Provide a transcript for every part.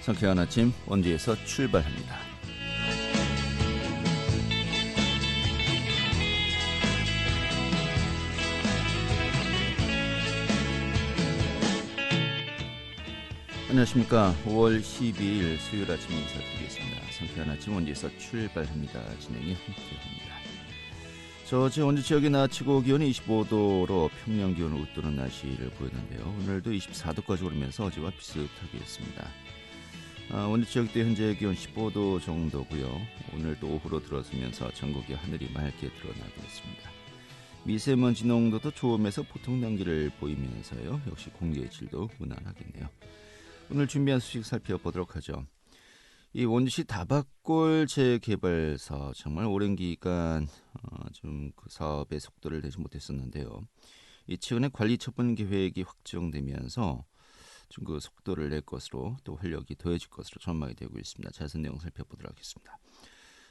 상쾌한 아침 원주에서 출발합니다. 안녕하십니까. 5월 12일 수요일 아침 인사드리겠습니다. 상쾌한 아침 원주에서 출발합니다. 진행이 함께합니다. 어제 원주 지역이 낮 최고 기온이 25도로 평년 기온을 웃도는 날씨를 보였는데요. 오늘도 24도까지 오르면서 어제와 비슷하게 했습니다. 원주 지역도 현재 기온 15도 정도고요. 오늘도 오후로 들어서면서 전국의 하늘이 맑게 드러나겠습니다. 미세먼지 농도도 좋음에서 보통 단계를 보이면서요. 역시 공기의 질도 무난하겠네요. 오늘 준비한 소식 살펴보도록 하죠. 이 원주시 다밭골 재개발 사업 정말 오랜 기간 좀 그 사업의 속도를 내지 못했었는데요. 이 최근에 관리 처분 계획이 확정되면서 좀 그 속도를 낼 것으로 또 활력이 더해질 것으로 전망이 되고 있습니다. 자세한 내용 살펴보도록 하겠습니다.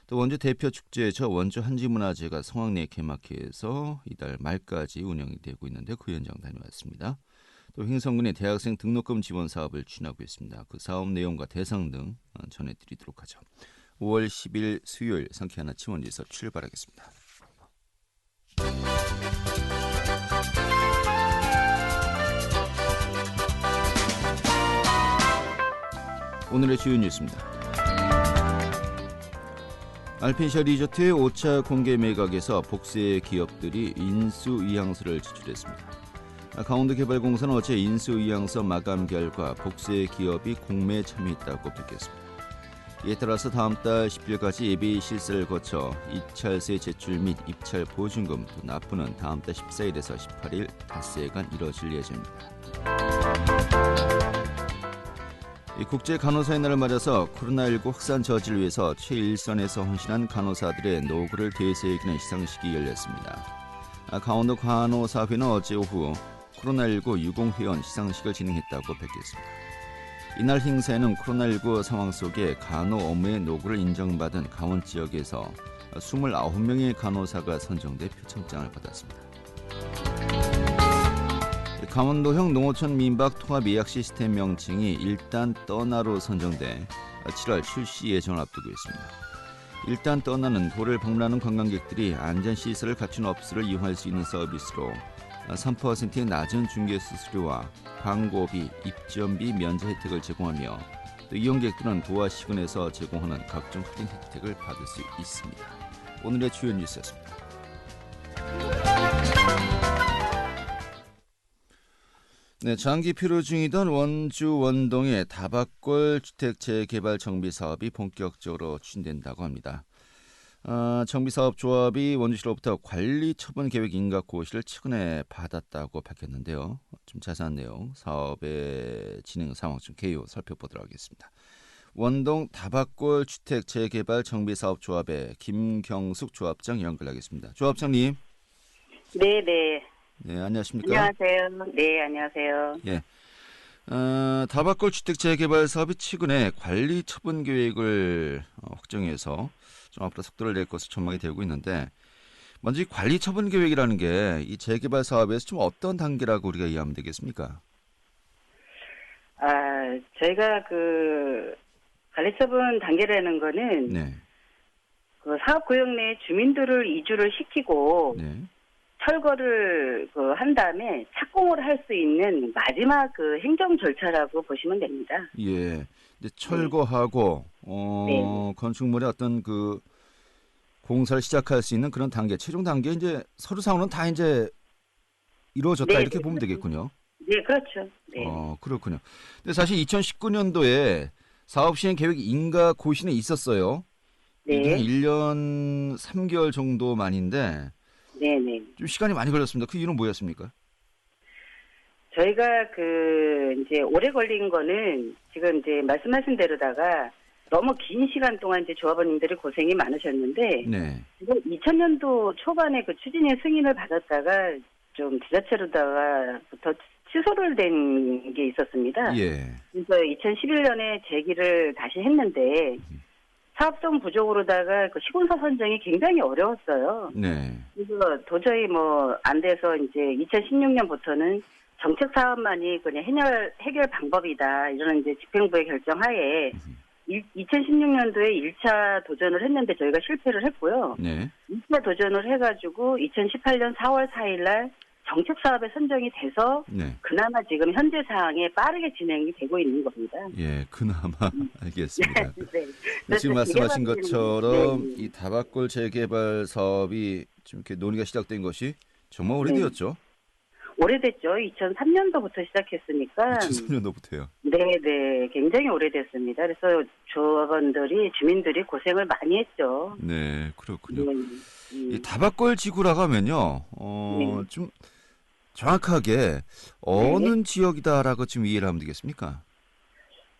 또 원주 대표 축제죠. 원주 한지문화제가 성황리에 개막해서 이달 말까지 운영이 되고 있는데 그 현장 다녀왔습니다. 또 횡성군의 대학생 등록금 지원 사업을 추진하고 있습니다. 그 사업 내용과 대상 등 전해드리도록 하죠. 5월 10일 수요일 상쾌한 아침 원주에서 출발하겠습니다. 오늘의 주요 뉴스입니다. 알펜시아 리조트의 5차 공개 매각에서 복수의 기업들이 인수위항서를 제출했습니다. 강원도개발공사는 어제 인수위항서 마감 결과 복수의 기업이 공매에 참여했다고 밝혔습니다. 이에 따라서 다음 달 10일까지 예비 실사를 거쳐 입찰세 제출 및 입찰 보증금 또 납부는 다음 달 14일에서 18일 닷새간 이뤄질 예정입니다. 국제 간호사의 날을 맞아서 코로나19 확산 저지를 위해서 최일선에서 헌신한 간호사들의 노고를 되새기는 시상식이 열렸습니다. 강원도 간호사회는 어제 오후 코로나19 유공회원 시상식을 진행했다고 밝혔습니다. 이날 행사에는 코로나19 상황 속에 간호 업무의 노고를 인정받은 강원 지역에서 29명의 간호사가 선정돼 표창장을 받았습니다. 강원도형 농어촌 민박 통합 예약 시스템 명칭이 일단 떠나로 선정돼 7월 출시 예정을 앞두고 있습니다. 일단 떠나는 도를 방문하는 관광객들이 안전시설을 갖춘 업소를 이용할 수 있는 서비스로 3%의 낮은 중개수수료와 광고비, 입점비 면제 혜택을 제공하며 또 이용객들은 도와 시군에서 제공하는 각종 할인 혜택을 받을 수 있습니다. 오늘의 주요 뉴스였습니다. 네, 장기 피로 중이던 원주 원동의 다밭골 주택 재개발 정비 사업이 본격적으로 추진된다고 합니다. 정비사업조합이 원주시로부터 관리 처분 계획 인가 고시를 최근에 받았다고 밝혔는데요. 좀 자세한 내용, 사업의 진행 상황 좀 개요 살펴보도록 하겠습니다. 원동 다밭골 주택 재개발 정비사업조합의 김경숙 조합장 연결하겠습니다. 조합장님. 네, 안녕하십니까? 안녕하세요. 네, 안녕하세요. 예. 다밭골 주택 재개발 사업이 최근에 관리 처분 계획을 확정해서 좀 앞으로 속도를 낼 것으로 전망이 되고 있는데, 먼저 이 관리 처분 계획이라는 게 이 재개발 사업에서 좀 어떤 단계라고 우리가 이해하면 되겠습니까? 저희가 관리 처분 단계라는 거는 네. 그 사업 구역 내 주민들을 이주를 시키고 네. 철거를 한 다음에 착공을 할 수 있는 마지막 행정 절차라고 보시면 됩니다. 예. 이제 철거하고 네. 건축물의 어떤 공사를 시작할 수 있는 그런 단계, 최종 단계 이제 서류상으로는 다 이제 이루어졌다 네, 이렇게 보면 되겠군요. 네, 그렇죠. 네. 그렇군요. 근데 사실 2019년도에 사업 시행 계획 인가 고시는 있었어요. 네. 이게 한 1년 3개월 정도 만인데 네네. 좀 시간이 많이 걸렸습니다. 그 이유는 뭐였습니까? 저희가 이제 오래 걸린 거는 지금 이제 말씀하신 대로다가 너무 긴 시간 동안 이제 조합원님들이 고생이 많으셨는데, 네. 지금 2000년도 초반에 추진의 승인을 받았다가 좀 지자체로다가부터 취소를 된 게 있었습니다. 예. 그래서 2011년에 재기를 다시 했는데, 사업성 부족으로다가 시군사 선정이 굉장히 어려웠어요. 네. 그래서 도저히 안 돼서 이제 2016년부터는 정책 사업만이 그냥 해결 방법이다. 이런 이제 집행부의 결정하에 2016년도에 1차 도전을 했는데 저희가 실패를 했고요. 네. 2차 도전을 해가지고 2018년 4월 4일 날 정책 사업에 선정이 돼서 네. 그나마 지금 현재 상황에 빠르게 진행이 되고 있는 겁니다. 예, 그나마 알겠습니다. 네. 지금 말씀하신 재개발 것처럼 네. 이 다밭골 재개발 사업이 좀 이렇게 논의가 시작된 것이 정말 오래되었죠. 오래됐죠. 2003년도부터 시작했으니까. 2003년도부터요. 네. 굉장히 오래됐습니다. 그래서 조합원들이, 주민들이 고생을 많이 했죠. 네, 그렇군요. 네. 이 다밭골 지구라고 하면요, 네. 좀 정확하게 어느 지역이다라고 지금 이해를 하면 되겠습니까?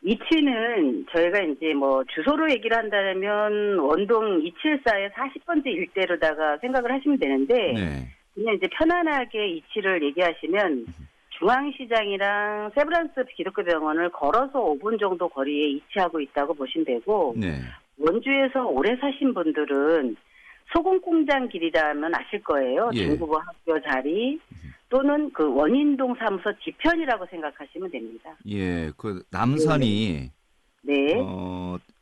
위치는 저희가 이제 뭐 주소로 얘기를 한다면 원동 274의 40번째 일대로다가 생각을 하시면 되는데 네. 그냥 이제 편안하게 위치를 얘기하시면 중앙시장이랑 세브란스 기독교 병원을 걸어서 5분 정도 거리에 위치하고 있다고 보시면 되고 네. 원주에서 오래 사신 분들은 소금공장 길이라 하면 아실 거예요. 예. 중국어 학교 자리 또는 그 원인동 사무소 뒤편이라고 생각하시면 됩니다. 예, 그 남산이 네.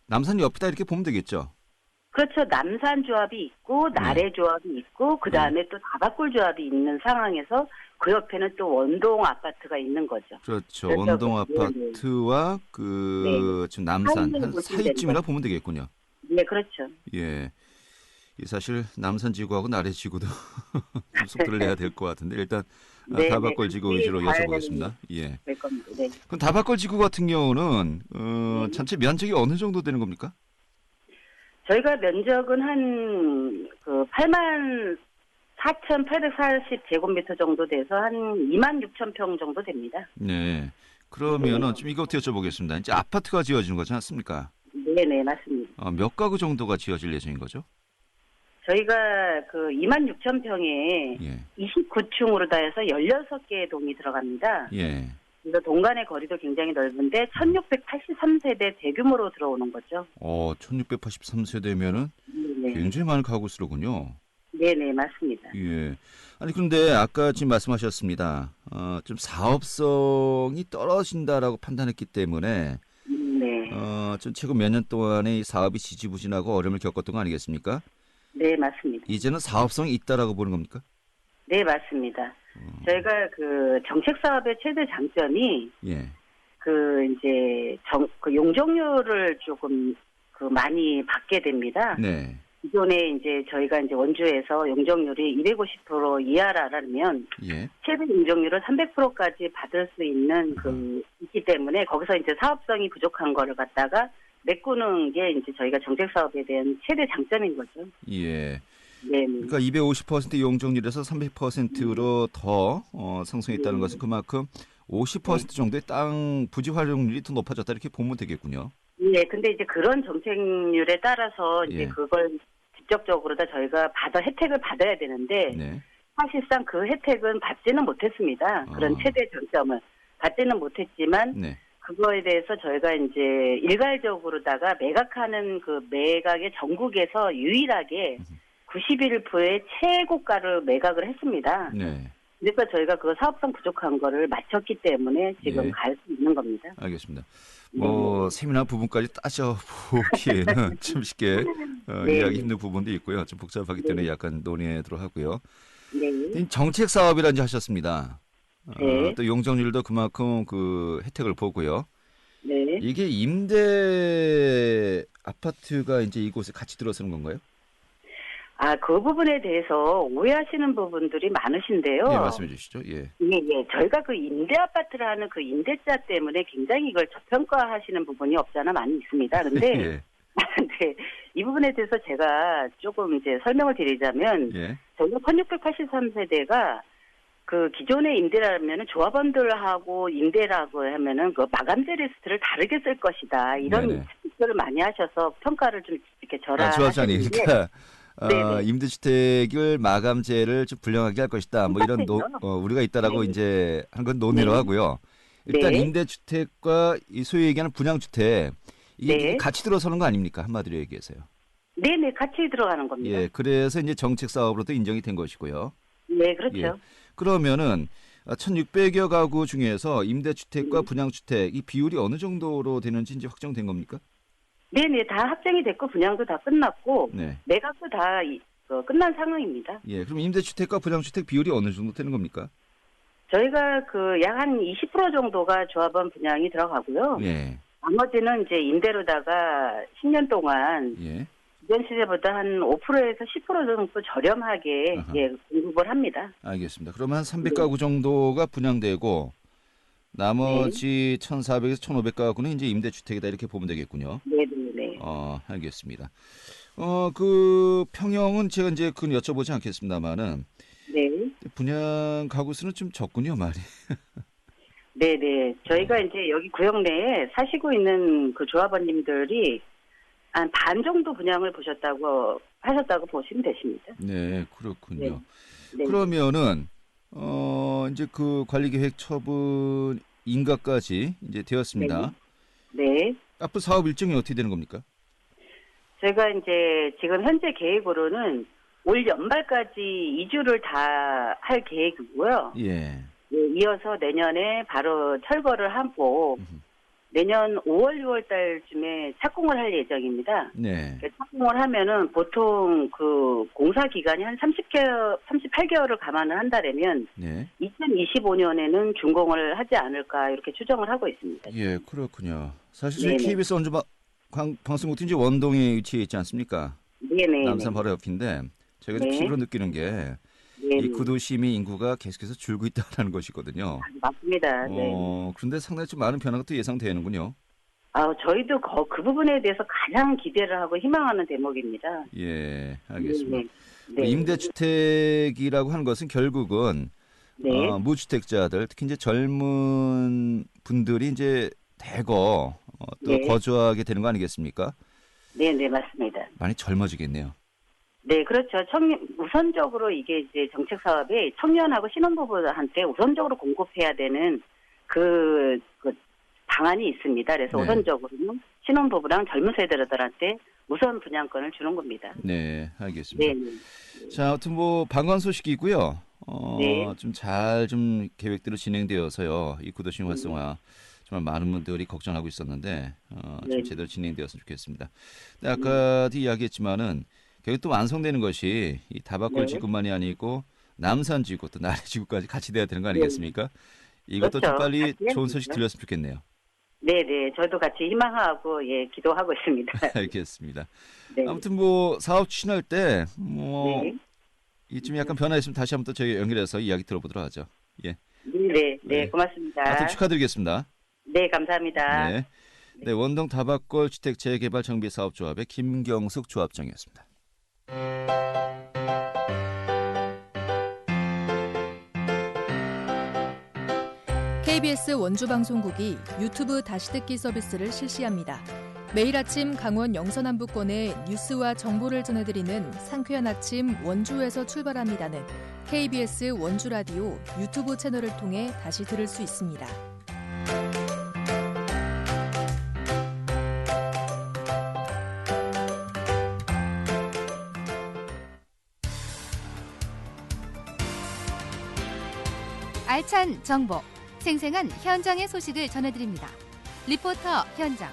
남산 옆이다 이렇게 보면 되겠죠. 그렇죠. 남산 조합이 있고 나래 조합이 있고 그 다음에 또 다밭골 조합이 있는 상황에서 그 옆에는 또 원동 아파트가 있는 거죠. 그렇죠. 그래서 원동 아파트와 그 지금 남산 한 사이쯤이라 보면 되겠군요. 네, 그렇죠. 예. 이 사실 남산 지구하고 나래 지구도 좀 속도를 내야 될 것 같은데 일단 네, 다밭골 지구 위주로 잘 여쭤보겠습니다. 예. 될 겁니다. 네. 그럼 다밭골 지구 같은 경우는 전체 면적이 어느 정도 되는 겁니까? 저희가 면적은 한 그 8만 4,840제곱미터 정도 돼서 한 2만 6천 평 정도 됩니다. 네. 그러면은 좀 이것부터 여쭤보겠습니다. 이제 아파트가 지어지는 거지 않습니까? 네, 맞습니다. 몇 가구 정도가 지어질 예정인 거죠? 저희가 그 2만 6천 평에 예. 29층으로 다 해서 16개의 동이 들어갑니다. 예. 그래서 동간의 거리도 굉장히 넓은데 1683세대 대규모로 들어오는 거죠. 1683세대면은 네. 굉장히 많은 가구 수로군요. 네, 맞습니다. 예. 아니 그런데 아까 지금 말씀하셨습니다. 좀 사업성이 떨어진다라고 판단했기 때문에 네. 좀 최근 몇 년 동안에 이 사업이 지지부진하고 어려움을 겪었던 거 아니겠습니까? 네, 맞습니다. 이제는 사업성이 있다라고 보는 겁니까? 네, 맞습니다. 저희가 그 정책 사업의 최대 장점이 예. 그 이제 그 용적률을 조금 그 많이 받게 됩니다. 네. 기존에 이제 저희가 이제 원주에서 용적률이 250% 이하라면 예. 최대 용적률을 300%까지 받을 수 있는 그 있기 때문에 거기서 이제 사업성이 부족한 거를 갖다가 메꾸는 게 이제 저희가 정책 사업에 대한 최대 장점인 거죠. 예. 네. 그러니까 250% 용적률에서 300%로 더 상승했다는 것은 그만큼 50% 정도의 땅 부지 활용률이 더 높아졌다 이렇게 보면 되겠군요. 네, 근데 이제 그런 정책률에 따라서 이제 예. 그걸 직접적으로 다 저희가 혜택을 받아야 되는데 네. 사실상 그 혜택은 받지는 못했습니다. 그런 최대 장점을 받지는 못했지만 네. 그거에 대해서 저희가 이제 일괄적으로다가 매각하는 그 매각의 전국에서 유일하게 91%의 최고가를 매각을 했습니다. 네. 그래서 저희가 그 사업성 부족한 거를 맞췄기 때문에 지금 예. 갈 수 있는 겁니다. 알겠습니다. 뭐 세밀한 부분까지 따져보기에는 좀 쉽게 네. 이해하기 힘든 부분도 있고요. 좀 복잡하기 때문에 약간 논의하도록 하고요. 네. 정책 사업이라는 하셨습니다. 네. 또 용적률도 그만큼 그 혜택을 보고요. 네. 이게 임대 아파트가 이제 이곳에 같이 들어서는 건가요? 그 부분에 대해서 오해하시는 부분들이 많으신데요. 예, 말씀해 주시죠. 예. 예. 저희가 그 임대 아파트라는 그 임대차 때문에 굉장히 이걸 저평가하시는 부분이 없잖아 많이 있습니다. 근데 예. 네, 이 부분에 대해서 제가 조금 이제 설명을 드리자면 예. 저희가 1683세대가 그 기존의 임대라면은 조합원들하고 임대라고 하면은 그 마감재 리스트를 다르게 쓸 것이다. 이런 네네. 책들을 많이 하셔서 평가를 좀 이렇게 조합장님, 절하하시는데 그러니까 네네. 임대주택을 마감재를 좀 불량하게 할 것이다. 뭐 이런 우리가 있다라고 네. 이제 한 건 논의로 네. 하고요. 일단 네. 임대주택과 이 소위 얘기하는 분양주택 이게 네. 같이 들어서는 거 아닙니까? 한마디로 얘기해서요. 네네, 같이 들어가는 겁니다. 예, 그래서 이제 정책 사업으로도 인정이 된 것이고요. 네, 그렇죠. 예. 그러면은 1,600여 가구 중에서 임대주택과 네. 분양주택 이 비율이 어느 정도로 되는지 이제 확정된 겁니까? 네네, 다 확정이 됐고 분양도 다 끝났고 네. 매각도 다 끝난 상황입니다. 예, 그럼 임대주택과 분양주택 비율이 어느 정도 되는 겁니까? 저희가 그 약 한 20% 정도가 조합원 분양이 들어가고요. 예, 나머지는 이제 임대로다가 10년 동안 예. 이전 시세보다 한 5%에서 10% 정도 저렴하게 아하. 공급을 합니다. 알겠습니다. 그러면 한 네. 300가구 정도가 분양되고 네. 나머지 1,400에서 1,500가구는 이제 임대주택이다 이렇게 보면 되겠군요. 네네네. 알겠습니다. 그 평형은 제가 이제 그건 여쭤보지 않겠습니다만은 네. 분양 가구 수는 좀 적군요, 많이. 네네. 저희가 이제 여기 구역 내에 사시고 있는 그 조합원님들이 한 반 정도 분양을 하셨다고 보시면 되십니다. 네, 그렇군요. 네. 그러면은 이제 그 관리계획 처분 인가까지 이제 되었습니다. 네. 앞으로 사업 일정이 어떻게 되는 겁니까? 저희가 이제 지금 현재 계획으로는 올 연말까지 2주를 다 할 계획이고요. 예. 이어서 내년에 바로 철거를 하고 내년 5월, 6월 달쯤에 착공을 할 예정입니다. 네. 착공을 하면은 보통 그 공사 기간이 한 38개월을 감안을 한다면 네. 2025년에는 준공을 하지 않을까 이렇게 추정을 하고 있습니다. 예, 그렇군요. 사실 저희 네네. KBS 원주 방송국도 이제 원동에 위치해 있지 않습니까? 네네. 남산 바로 옆인데 제가 네. 피부로 느끼는 게 이 구도심의 인구가 계속해서 줄고 있다는 것이거든요. 맞습니다. 네. 그런데 상당히 좀 많은 변화가 또 예상되는군요. 저희도 그 부분에 대해서 가장 기대를 하고 희망하는 대목입니다. 예, 알겠습니다. 네. 임대주택이라고 하는 것은 결국은 네. 무주택자들, 특히 이제 젊은 분들이 이제 대거 또 네. 거주하게 되는 거 아니겠습니까? 네, 맞습니다. 많이 젊어지겠네요. 네, 그렇죠. 우선적으로 이게 이제 정책 사업이 청년하고 신혼부부한테 우선적으로 공급해야 되는 그 방안이 있습니다. 그래서 네. 우선적으로는 신혼부부랑 젊은 세대들한테 우선 분양권을 주는 겁니다. 네, 알겠습니다. 네. 자, 아무튼 뭐 방관 소식이고요. 네. 좀 잘 좀 계획대로 진행되어서요. 이 구도심 활성화 정말 많은 분들이 걱정하고 있었는데 좀 네. 제대로 진행되었으면 좋겠습니다. 근데 아까도 이야기했지만은 결국 또 완성되는 것이 이 다박골 네. 지구만이 아니고 남산 지구 또 나래 지구까지 같이 돼야 되는 거 아니겠습니까? 이것도 좀 그렇죠. 빨리 같이 해야 좋은 소식 되죠. 들렸으면 좋겠네요. 네. 저도 같이 희망하고 기도하고 있습니다. 알겠습니다. 네. 아무튼 뭐 사업 추진할 때 네. 이좀 약간 변화 있으면 다시 한번 또 저희 연결해서 이야기 들어보도록 하죠. 예. 네, 고맙습니다. 하여튼 축하드리겠습니다. 네, 감사합니다. 네. 네, 원동 다박골 주택 재개발 정비 사업조합의 김경숙 조합장이었습니다. KBS 원주방송국이 유튜브 다시 듣기 서비스를 실시합니다. 매일 아침 강원 영서남부권의 뉴스와 정보를 전해드리는 상쾌한 아침 원주에서 출발합니다는 KBS 원주라디오 유튜브 채널을 통해 다시 들을 수 있습니다. 알찬 정보, 생생한 현장의 소식을 전해드립니다. 리포터 현장.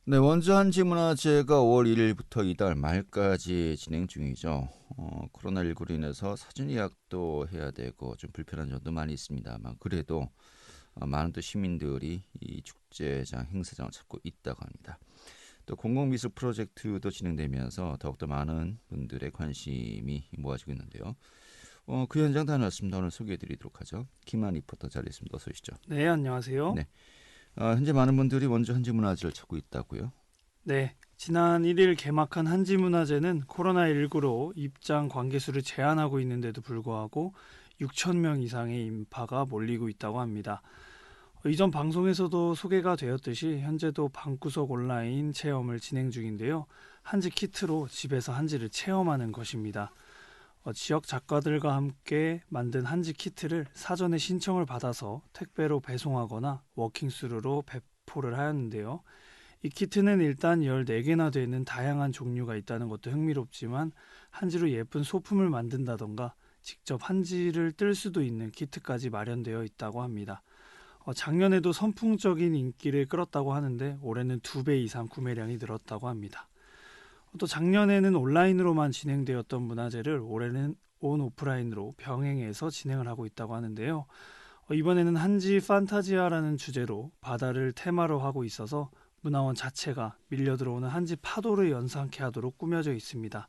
네, 원주 한지문화제가 5월 1일부터 이달 말까지 진행 중이죠. 코로나19로 인해서 사전 예약도 해야 되고 좀 불편한 점도 많이 있습니다만 그래도 많은 또 시민들이 이 축제장, 행사장을 찾고 있다고 합니다. 또 공공미술 프로젝트도 진행되면서 더욱더 많은 분들의 관심이 모아지고 있는데요. 그 현장 다녀왔습니다. 오늘 소개해드리도록 하죠. 김한 리포터 자리했습니다. 어서 오시죠. 네, 안녕하세요. 네. 현재 많은 분들이 원주 한지문화제를 찾고 있다고요? 네, 지난 1일 개막한 한지문화제는 코로나19로 입장 관객수를 제한하고 있는데도 불구하고 6천 명 이상의 인파가 몰리고 있다고 합니다. 이전 방송에서도 소개가 되었듯이 현재도 방구석 온라인 체험을 진행 중인데요. 한지 키트로 집에서 한지를 체험하는 것입니다. 지역 작가들과 함께 만든 한지 키트를 사전에 신청을 받아서 택배로 배송하거나 워킹스루로 배포를 하였는데요. 이 키트는 일단 14개나 되는 다양한 종류가 있다는 것도 흥미롭지만 한지로 예쁜 소품을 만든다던가 직접 한지를 뜰 수도 있는 키트까지 마련되어 있다고 합니다. 작년에도 선풍적인 인기를 끌었다고 하는데 올해는 2배 이상 구매량이 늘었다고 합니다. 또 작년에는 온라인으로만 진행되었던 문화제를 올해는 온 오프라인으로 병행해서 진행을 하고 있다고 하는데요. 이번에는 한지 판타지아라는 주제로 바다를 테마로 하고 있어서 문화원 자체가 밀려들어오는 한지 파도를 연상케 하도록 꾸며져 있습니다.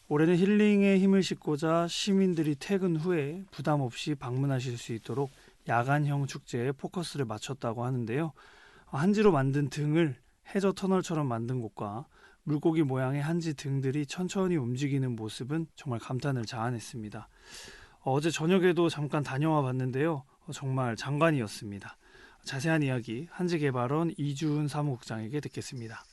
올해는 힐링에 힘을 싣고자 시민들이 퇴근 후에 부담 없이 방문하실 수 있도록 야간형 축제에 포커스를 맞췄다고 하는데요. 한지로 만든 등을 해저 터널처럼 만든 곳과 물고기 모양의 한지 등들이 천천히 움직이는 모습은 정말 감탄을 자아냈습니다. 어제 저녁에도 잠깐 다녀와 봤는데요. 정말 장관이었습니다. 자세한 이야기 한지개발원 이주은 사무국장에게 듣겠습니다.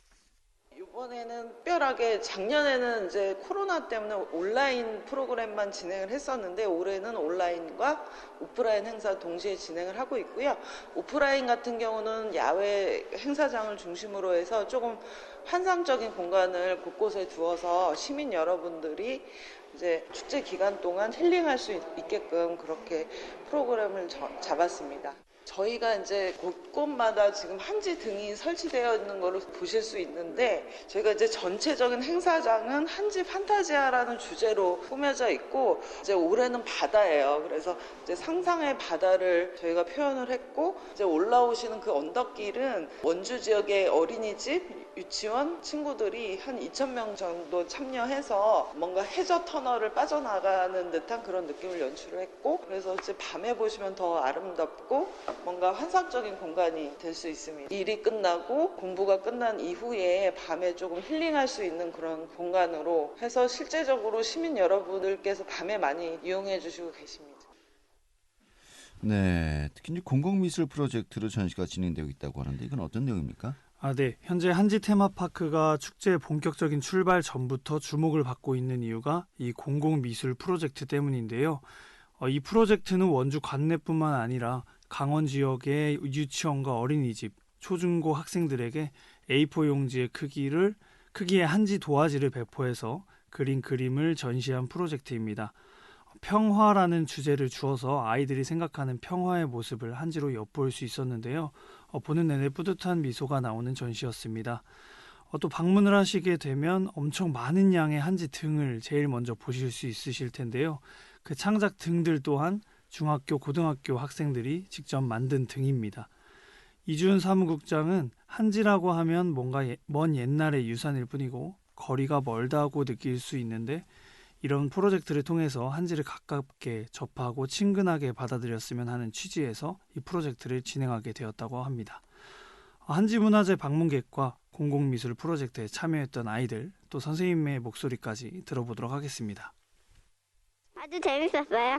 이번에는 특별하게 작년에는 이제 코로나 때문에 온라인 프로그램만 진행을 했었는데 올해는 온라인과 오프라인 행사 동시에 진행을 하고 있고요. 오프라인 같은 경우는 야외 행사장을 중심으로 해서 조금 환상적인 공간을 곳곳에 두어서 시민 여러분들이 이제 축제 기간 동안 힐링할 수 있게끔 그렇게 프로그램을 잡았습니다. 저희가 이제 곳곳마다 지금 한지 등이 설치되어 있는 거를 보실 수 있는데 저희가 이제 전체적인 행사장은 한지 판타지아라는 주제로 꾸며져 있고 이제 올해는 바다예요. 그래서 이제 상상의 바다를 저희가 표현을 했고 이제 올라오시는 그 언덕길은 원주 지역의 어린이집 유치원 친구들이 한 2,000명 정도 참여해서 뭔가 해저 터널을 빠져나가는 듯한 그런 느낌을 연출을 했고 그래서 이제 밤에 보시면 더 아름답고 뭔가 환상적인 공간이 될 수 있습니다. 일이 끝나고 공부가 끝난 이후에 밤에 조금 힐링할 수 있는 그런 공간으로 해서 실제적으로 시민 여러분들께서 밤에 많이 이용해 주시고 계십니다. 네, 특히 이제 공공미술 프로젝트로 전시가 진행되고 있다고 하는데 이건 어떤 내용입니까? 네. 현재 한지 테마파크가 축제의 본격적인 출발 전부터 주목을 받고 있는 이유가 이 공공미술 프로젝트 때문인데요. 이 프로젝트는 원주 관내뿐만 아니라 강원 지역의 유치원과 어린이집, 초중고 학생들에게 A4 용지의 크기의 한지 도화지를 배포해서 그린 그림을 전시한 프로젝트입니다. 평화라는 주제를 주어서 아이들이 생각하는 평화의 모습을 한지로 엿볼 수 있었는데요. 보는 내내 뿌듯한 미소가 나오는 전시였습니다. 또 방문을 하시게 되면 엄청 많은 양의 한지 등을 제일 먼저 보실 수 있으실 텐데요. 그 창작 등들 또한 중학교, 고등학교 학생들이 직접 만든 등입니다. 이주은 사무국장은 한지라고 하면 뭔가 먼 옛날의 유산일 뿐이고 거리가 멀다고 느낄 수 있는데 이런 프로젝트를 통해서 한지를 가깝게 접하고 친근하게 받아들였으면 하는 취지에서 이 프로젝트를 진행하게 되었다고 합니다. 한지문화재 방문객과 공공미술 프로젝트에 참여했던 아이들 또 선생님의 목소리까지 들어보도록 하겠습니다. 아주 재밌었어요.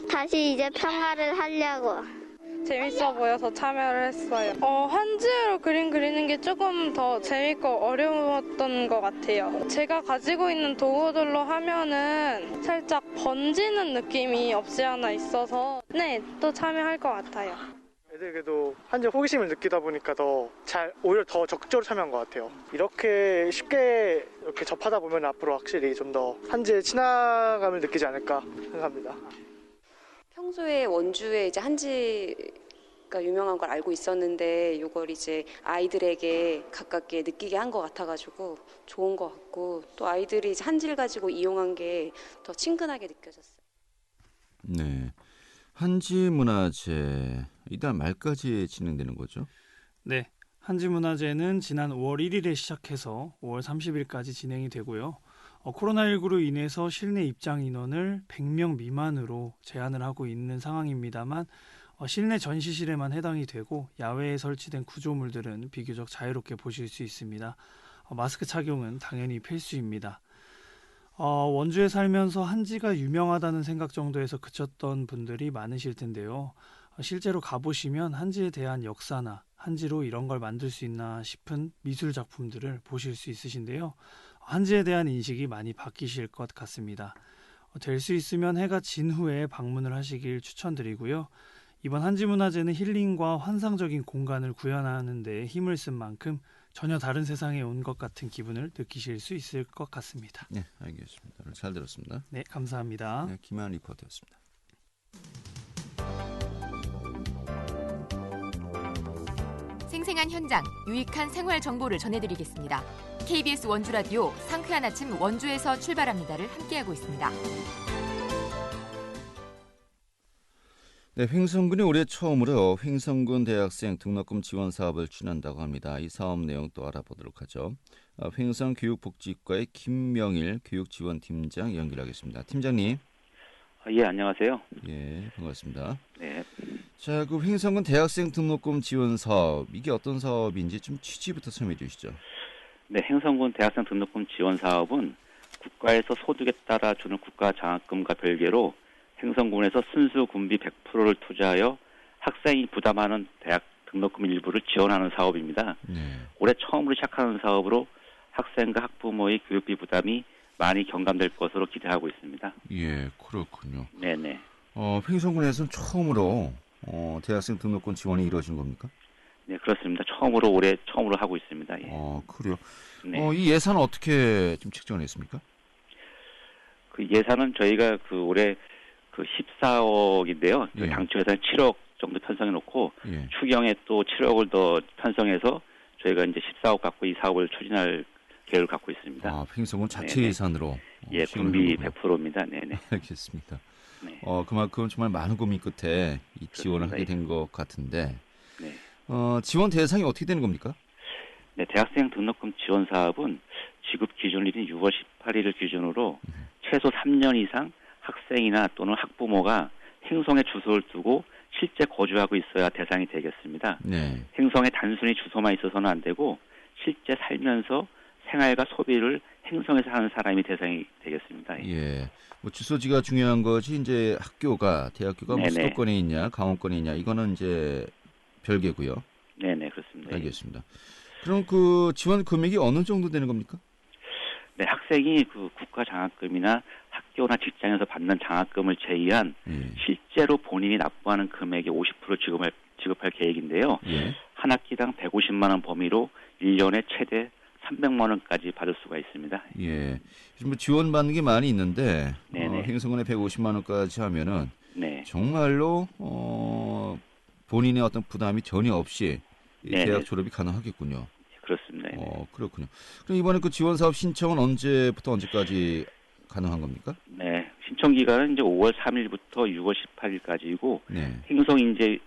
다시 이제 평화를 하려고. 재밌어 보여서 참여를 했어요. 한지로 그림 그리는 게 조금 더 재밌고 어려웠던 것 같아요. 제가 가지고 있는 도구들로 하면은 살짝 번지는 느낌이 없지 않아 있어서 또 참여할 것 같아요. 애들에게도 한지 호기심을 느끼다 보니까 오히려 더 적극적으로 참여한 것 같아요. 이렇게 쉽게 이렇게 접하다 보면 앞으로 확실히 좀 더 한지에 친화감을 느끼지 않을까 생각합니다. 평소에 원주에 이제 한지가 유명한 걸 알고 있었는데 이걸 이제 아이들에게 가깝게 느끼게 한 것 같아가지고 좋은 것 같고 또 아이들이 이제 한지를 가지고 이용한 게 더 친근하게 느껴졌어요. 네, 한지문화제 이달 말까지 진행되는 거죠? 네, 한지문화제는 지난 5월 1일에 시작해서 5월 30일까지 진행이 되고요. 코로나19로 인해서 실내 입장 인원을 100명 미만으로 제한을 하고 있는 상황입니다만 실내 전시실에만 해당이 되고 야외에 설치된 구조물들은 비교적 자유롭게 보실 수 있습니다. 마스크 착용은 당연히 필수입니다. 원주에 살면서 한지가 유명하다는 생각 정도에서 그쳤던 분들이 많으실 텐데요. 실제로 가보시면 한지에 대한 역사나 한지로 이런 걸 만들 수 있나 싶은 미술 작품들을 보실 수 있으신데요. 한지에 대한 인식이 많이 바뀌실 것 같습니다. 될 수 있으면 해가 진 후에 방문을 하시길 추천드리고요. 이번 한지문화제는 힐링과 환상적인 공간을 구현하는 데 힘을 쓴 만큼 전혀 다른 세상에 온 것 같은 기분을 느끼실 수 있을 것 같습니다. 네, 알겠습니다. 오늘 잘 들었습니다. 네, 감사합니다. 네, 김한 리포터였습니다. 생생한 현장, 유익한 생활 정보를 전해드리겠습니다. KBS 원주라디오 상쾌한 아침 원주에서 출발합니다를 함께하고 있습니다. 네, 횡성군이 올해 처음으로 횡성군 대학생 등록금 지원 사업을 추진한다고 합니다. 이 사업 내용 또 알아보도록 하죠. 횡성교육복지과의 김명일 교육지원팀장 연결하겠습니다. 팀장님. 예, 안녕하세요. 예, 반갑습니다. 네. 자, 그 횡성군 대학생 등록금 지원 사업, 이게 어떤 사업인지 좀 취지부터 설명해 주시죠. 네, 횡성군 대학생 등록금 지원 사업은 국가에서 소득에 따라 주는 국가 장학금과 별개로 횡성군에서 순수 군비 100%를 투자하여 학생이 부담하는 대학 등록금 일부를 지원하는 사업입니다. 올해 처음으로 시작하는 사업으로 학생과 학부모의 교육비 부담이 많이 경감될 것으로 기대하고 있습니다. 예, 그렇군요. 네네. 횡성군에서는 처음으로 대학생 등록금 지원이 이루어진 겁니까? 네, 그렇습니다. 올해 처음으로 하고 있습니다. 예. 그래요. 네. 이 예산은 어떻게 좀 책정을 했습니까? 그 예산은 저희가 올해 14억인데요. 예. 당초 예산 7억 정도 편성해 놓고 예. 추경에 또 7억을 더 편성해서 저희가 이제 14억 갖고 이 사업을 추진할 계획을 갖고 있습니다. 횡성군 자체 네네. 예산으로. 예, 군비 100%입니다. 네네. 알겠습니다. 네. 그만큼 정말 많은 고민 끝에 이 지원을 그렇습니다. 하게 된 것 같은데. 네. 지원 대상이 어떻게 되는 겁니까? 네, 대학생 등록금 지원 사업은 지급 기준일인 6월 18일을 기준으로 최소 3년 이상 학생이나 또는 학부모가 행성에 주소를 두고 실제 거주하고 있어야 대상이 되겠습니다. 네. 행성에 단순히 주소만 있어서는 안 되고 실제 살면서 생활과 소비를 행성에서 하는 사람이 대상이 되겠습니다. 예. 주소지가 중요한 거지 이제 대학교가 뭐 네네. 수도권에 있냐, 강원권에 있냐 이거는 이제 별개고요. 네네, 그렇습니다. 알겠습니다. 그럼 그 지원 금액이 어느 정도 되는 겁니까? 네, 학생이 국가 장학금이나 학교나 직장에서 받는 장학금을 제외한 실제로 본인이 납부하는 금액의 50% 지급할 계획인데요. 예. 한 학기당 150만 원 범위로 1년에 최대 300만 원까지 받을 수가 있습니다. 예. 지금 지원받는 게 많이 있는데 횡성군에 150만 원까지 하면은 정말로 본인의 어떤 부담이 전혀 없이 대학 졸업이 가능하겠군요. 그렇습니다. 그렇군요. 그럼 이번에 그 지원 사업 신청은 언제부터 언제까지 가능한 겁니까? 네, 신청 기간은 이제 5월 3일부터 6월 18일까지이고 네. 횡성 인재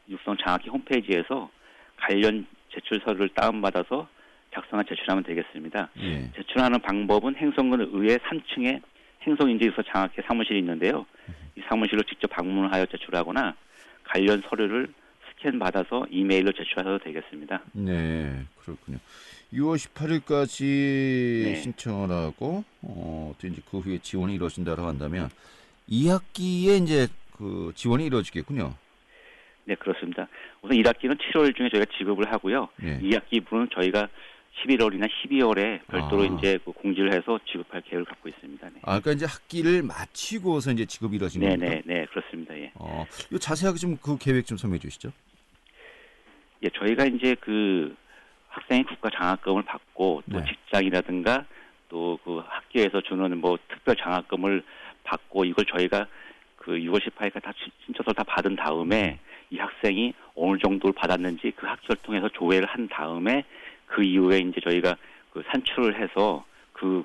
육성 장학회 홈페이지에서 관련 제출 서류를 다운받아서 작성해 제출하면 되겠습니다. 예. 제출하는 방법은 횡성군 의회 3층에 횡성 인재 육성 장학회 사무실이 있는데요. 이 사무실로 직접 방문하여 제출하거나 관련 서류를 스캔 받아서 이메일로 제출하셔도 되겠습니다. 네, 그렇군요. 6월 18일까지 네. 신청을 하고 또 이제 그 후에 지원이 이루어진다고 한다면 2학기에 이제 그 지원이 이루어지겠군요. 네, 그렇습니다. 우선 1학기는 7월 중에 저희가 지급을 하고요. 네. 2학기 분은 저희가 11월이나 12월에 별도로 이제 공지를 해서 지급할 계획을 갖고 있습니다. 네. 그러니까 이제 학기를 마치고서 이제 지급이 이루어지는 겁니까? 네, 그렇습니다. 예. 이 자세하게 좀 그 계획 좀 설명해 주시죠. 예, 저희가 이제 학생이 국가 장학금을 받고 또 직장이라든가 또 그 학교에서 주는 뭐 특별 장학금을 받고 이걸 저희가 6월 18일까지 다 신청서를 다 받은 다음에 이 학생이 어느 정도를 받았는지 그 학교를 통해서 조회를 한 다음에 그 이후에 이제 저희가 산출을 해서 그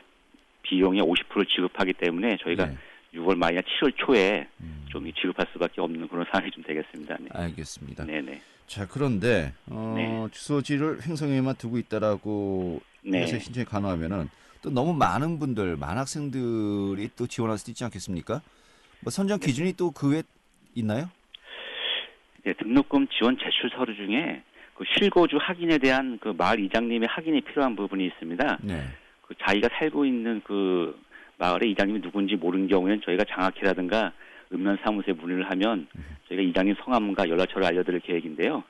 비용의 50%를 지급하기 때문에 저희가 6월 말이나 7월 초에 좀 지급할 수밖에 없는 그런 상황이 좀 되겠습니다. 네. 알겠습니다. 네네. 자, 그런데 주소지를 횡성에만 두고 있다라고 해서 신청이 가능하면은 또 너무 많은 학생들이 또 지원할 수도 있지 않겠습니까? 뭐 선정 기준이 또 그 외에 있나요? 네, 등록금 지원 제출 서류 중에 실거주 확인에 대한 마을 이장님의 확인이 필요한 부분이 있습니다. 네. 자기가 살고 있는 마을의 이장님이 누군지 모르는 경우에는 저희가 장학회라든가 읍면사무소에 문의를 하면 저희가 이장님 성함과 연락처를 알려드릴 계획인데요.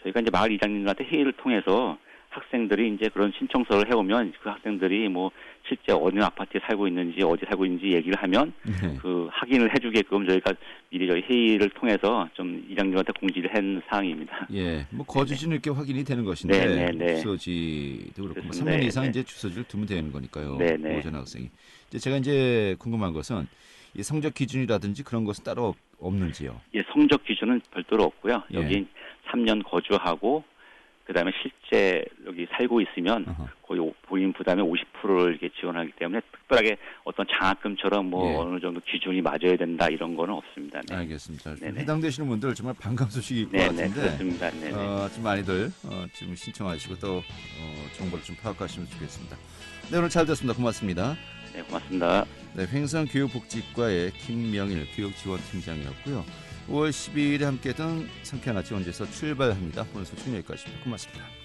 저희가 이제 마을 이장님들한테 회의를 통해서 학생들이 이제 그런 신청서를 해오면 그 학생들이 뭐 실제 어느 아파트에 살고 있는지 어디 살고 있는지 얘기를 하면 네. 그 확인을 해주게끔 저희가 미리 저희 회의를 통해서 좀 이장님한테 공지를 한 사항입니다. 예, 뭐 거주지는 이렇게 확인이 되는 것인데 네. 주소지도 그렇고 뭐 그렇습니다. 3년 이상 네. 이제 주소지를 두면 되는 거니까요. 네. 전 학생이. 이제 제가 이제 궁금한 것은 이 성적 기준이라든지 그런 것은 따로 없는지요? 예, 성적 기준은 별도로 없고요. 예. 여기 3년 거주하고 그다음에 실제 여기 살고 있으면 거의 본인 부담의 50%를 이렇게 지원하기 때문에 특별하게 어떤 장학금처럼 뭐 예. 어느 정도 기준이 맞아야 된다 이런 거는 없습니다. 네. 알겠습니다. 네네. 해당되시는 분들 정말 반가운 소식일 것 네네, 같은데 그렇습니다. 네네. 좀 많이들 지금 신청하시고 또 정보를 좀 파악하시면 좋겠습니다. 네, 오늘 잘 됐습니다. 고맙습니다. 네, 고맙습니다. 네, 횡성교육복지과의 김명일 교육지원팀장이었고요. 5월 12일에 함께했던 상쾌한 아침 원주에서 출발합니다. 오늘 소식 여기까지입니다. 고맙습니다.